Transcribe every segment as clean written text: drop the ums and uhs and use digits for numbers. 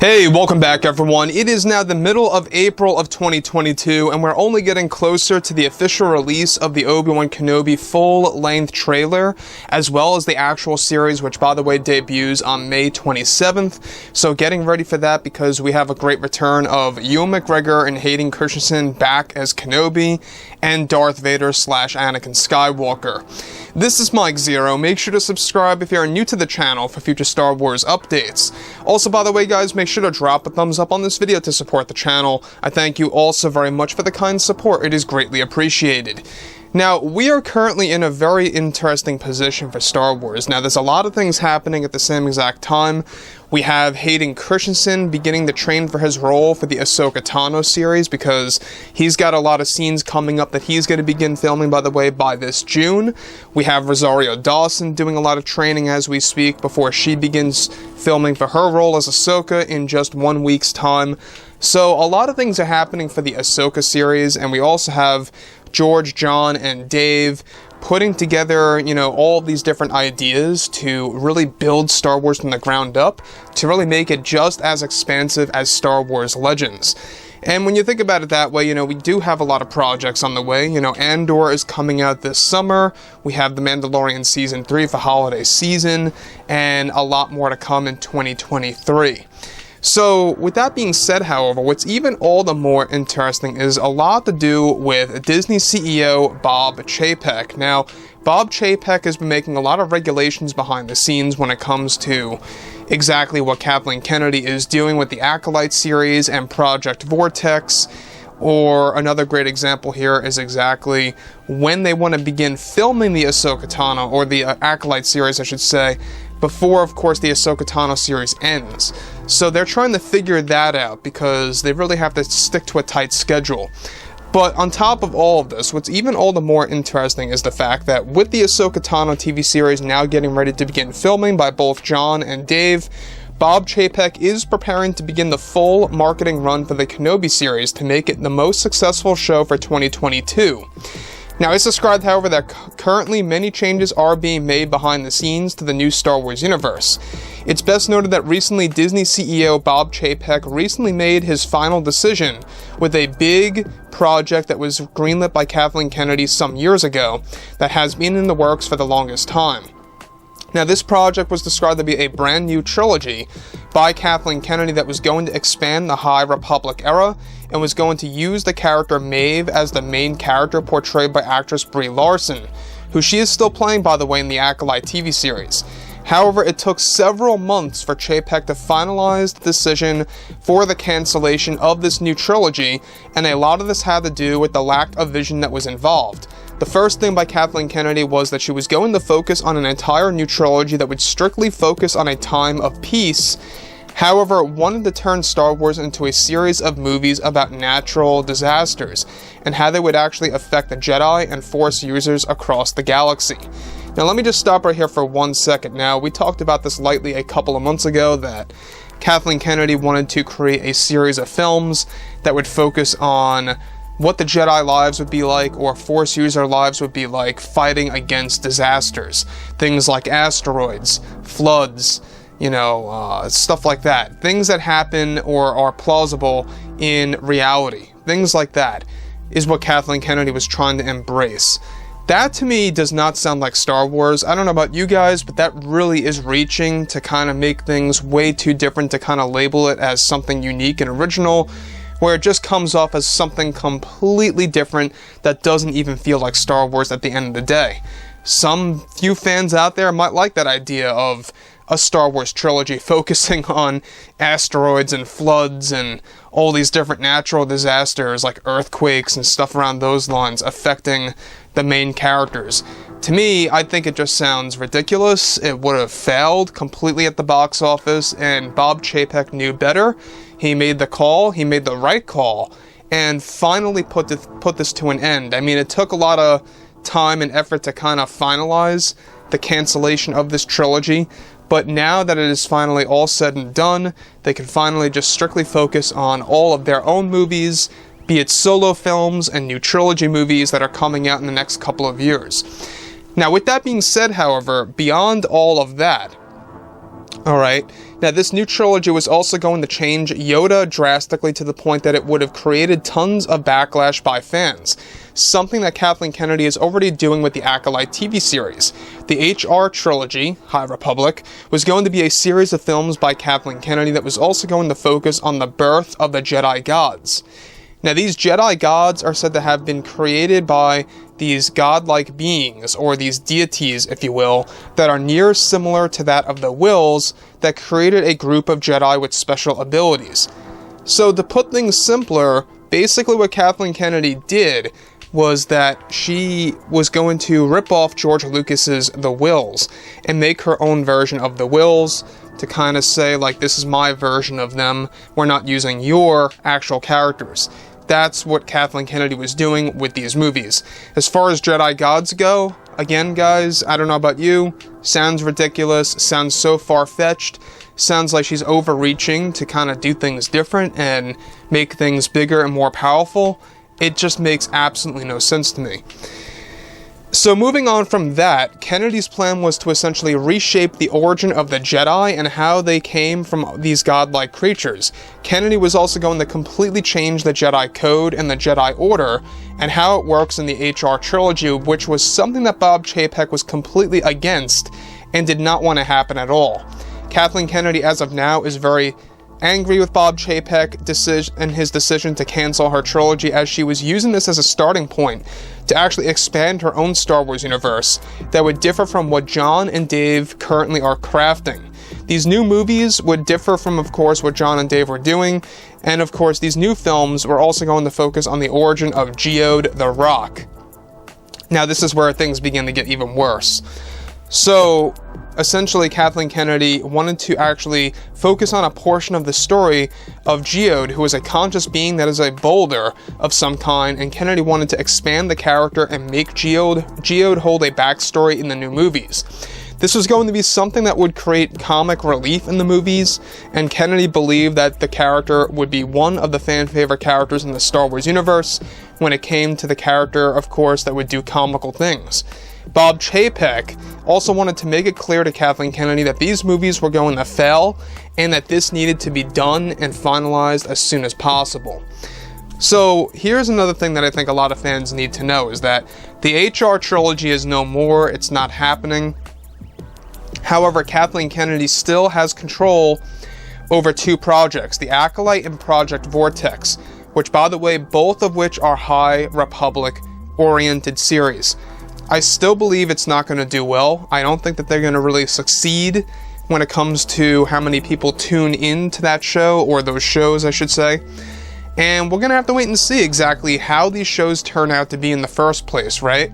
Hey, welcome back everyone. It is now the middle of April of 2022 and we're only getting closer to the official release of the Obi-Wan Kenobi full-length trailer, as well as the actual series, which by the way debuts on May 27th. So getting ready for that because we have a great return of Ewan McGregor and Hayden Christensen back as Kenobi and Darth Vader / Anakin Skywalker. This is Mike Zero. Make sure to subscribe if you're new to the channel for future Star Wars updates. Also, by the way guys, make sure to drop a thumbs up on this video to support the channel. I thank you all so very much for the kind support. It is greatly appreciated. Now, we are currently in a very interesting position for Star Wars. Now, there's a lot of things happening at the same exact time. We have Hayden Christensen beginning to train for his role for the Ahsoka Tano series because he's got a lot of scenes coming up that he's going to begin filming, by the way, by this June. We have Rosario Dawson doing a lot of training as we speak before she begins filming for her role as Ahsoka in just 1 week's time. So a lot of things are happening for the Ahsoka series, and we also have George, John, and Dave putting together, all of these different ideas to really build Star Wars from the ground up, to really make it just as expansive as Star Wars Legends. And when you think about it that way, we do have a lot of projects on the way. Andor is coming out this summer. We have The Mandalorian Season 3 for holiday season, and a lot more to come in 2023. So, with that being said, however, what's even all the more interesting is a lot to do with Disney CEO Bob Chapek. Now, Bob Chapek has been making a lot of regulations behind the scenes when it comes to exactly what Kathleen Kennedy is doing with the Acolyte series and Project Vortex. Or another great example here is exactly when they want to begin filming the Ahsoka Tano, or the Acolyte series, I should say, before, of course, the Ahsoka Tano series ends. So they're trying to figure that out because they really have to stick to a tight schedule. But on top of all of this, what's even all the more interesting is the fact that with the Ahsoka Tano TV series now getting ready to begin filming by both John and Dave, Bob Chapek is preparing to begin the full marketing run for the Kenobi series to make it the most successful show for 2022. Now, it's described, however, that currently many changes are being made behind the scenes to the new Star Wars universe. It's best noted that recently Disney CEO Bob Chapek recently made his final decision with a big project that was greenlit by Kathleen Kennedy some years ago that has been in the works for the longest time. Now, this project was described to be a brand new trilogy by Kathleen Kennedy that was going to expand the High Republic era and was going to use the character Maeve as the main character portrayed by actress Brie Larson, who she is still playing, by the way, in the Acolyte TV series. However, it took several months for Chapek to finalize the decision for the cancellation of this new trilogy, and a lot of this had to do with the lack of vision that was involved. The first thing by Kathleen Kennedy was that she was going to focus on an entire new trilogy that would strictly focus on a time of peace. However, wanted to turn Star Wars into a series of movies about natural disasters and how they would actually affect the Jedi and Force users across the galaxy. Now, let me just stop right here for 1 second. Now, we talked about this lightly a couple of months ago that Kathleen Kennedy wanted to create a series of films that would focus on what the Jedi lives would be like, or Force user lives would be like, fighting against disasters. Things like asteroids, floods, stuff like that. Things that happen or are plausible in reality. Things like that is what Kathleen Kennedy was trying to embrace. That to me does not sound like Star Wars. I don't know about you guys, but that really is reaching to kind of make things way too different to kind of label it as something unique and original, where it just comes off as something completely different that doesn't even feel like Star Wars at the end of the day. Some few fans out there might like that idea of a Star Wars trilogy focusing on asteroids and floods and all these different natural disasters like earthquakes and stuff around those lines affecting the main characters. To me, I think it just sounds ridiculous. It would have failed completely at the box office, and Bob Chapek knew better. He made the call, he made the right call, and finally put this to an end. I mean, it took a lot of time and effort to kind of finalize the cancellation of this trilogy, but now that it is finally all said and done, they can finally just strictly focus on all of their own movies, be it solo films and new trilogy movies that are coming out in the next couple of years. Now, with that being said, however, beyond all of that, Alright, now this new trilogy was also going to change Yoda drastically to the point that it would have created tons of backlash by fans. Something that Kathleen Kennedy is already doing with the Acolyte TV series. The HR Trilogy, High Republic, was going to be a series of films by Kathleen Kennedy that was also going to focus on the birth of the Jedi gods. Now, these Jedi gods are said to have been created by these godlike beings, or these deities, if you will, that are near similar to that of the Wills that created a group of Jedi with special abilities. So, to put things simpler, basically what Kathleen Kennedy did was that she was going to rip off George Lucas's The Wills and make her own version of The Wills to kind of say, like, this is my version of them, we're not using your actual characters. That's what Kathleen Kennedy was doing with these movies. As far as Jedi gods go, again guys, I don't know about you, sounds ridiculous, sounds so far-fetched, sounds like she's overreaching to kind of do things different and make things bigger and more powerful. It just makes absolutely no sense to me. So moving on from that, Kennedy's plan was to essentially reshape the origin of the Jedi and how they came from these godlike creatures. Kennedy was also going to completely change the Jedi Code and the Jedi Order and how it works in the HR Trilogy, which was something that Bob Chapek was completely against and did not want to happen at all. Kathleen Kennedy, as of now, is very angry with Bob Chapek and his decision to cancel her trilogy, as she was using this as a starting point to actually expand her own Star Wars universe that would differ from what John and Dave currently are crafting. These new movies would differ from, of course, what John and Dave were doing, and of course these new films were also going to focus on the origin of Geode the Rock. Now this is where things begin to get even worse. So, essentially, Kathleen Kennedy wanted to actually focus on a portion of the story of Geode, who is a conscious being that is a boulder of some kind, and Kennedy wanted to expand the character and make Geode hold a backstory in the new movies. This was going to be something that would create comic relief in the movies, and Kennedy believed that the character would be one of the fan-favorite characters in the Star Wars universe when it came to the character, of course, that would do comical things. Bob Chapek also wanted to make it clear to Kathleen Kennedy that these movies were going to fail and that this needed to be done and finalized as soon as possible. So here's another thing that I think a lot of fans need to know is that the HR Trilogy is no more, it's not happening. However, Kathleen Kennedy still has control over two projects, the Acolyte and Project Vortex, which, by the way, both of which are High Republic-oriented series. I still believe it's not going to do well. I don't think that they're going to really succeed when it comes to how many people tune into that show, or those shows, I should say. And we're going to have to wait and see exactly how these shows turn out to be in the first place, right?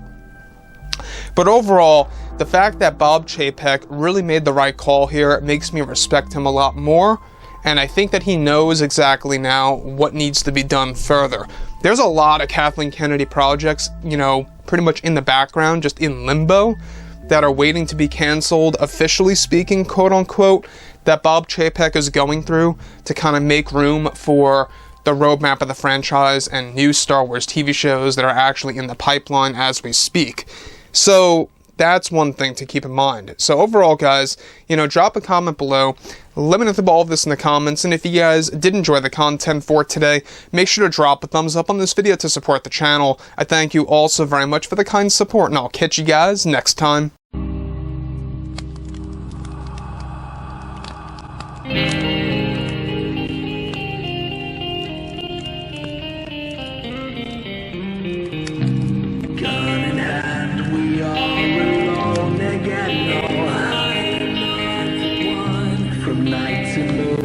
But overall, the fact that Bob Chapek really made the right call here makes me respect him a lot more, and I think that he knows exactly now what needs to be done further. There's a lot of Kathleen Kennedy projects, you know, pretty much in the background, just in limbo, that are waiting to be canceled, officially speaking, quote-unquote, that Bob Chapek is going through to kind of make room for the roadmap of the franchise and new Star Wars TV shows that are actually in the pipeline as we speak. So that's one thing to keep in mind. So overall, guys, you know, drop a comment below. Let me know all of this in the comments, and if you guys did enjoy the content for today, make sure to drop a thumbs up on this video to support the channel. I thank you all so very much for the kind support, and I'll catch you guys next time. Gun in hand, we are alone again. No, I'm not the one from night to moon.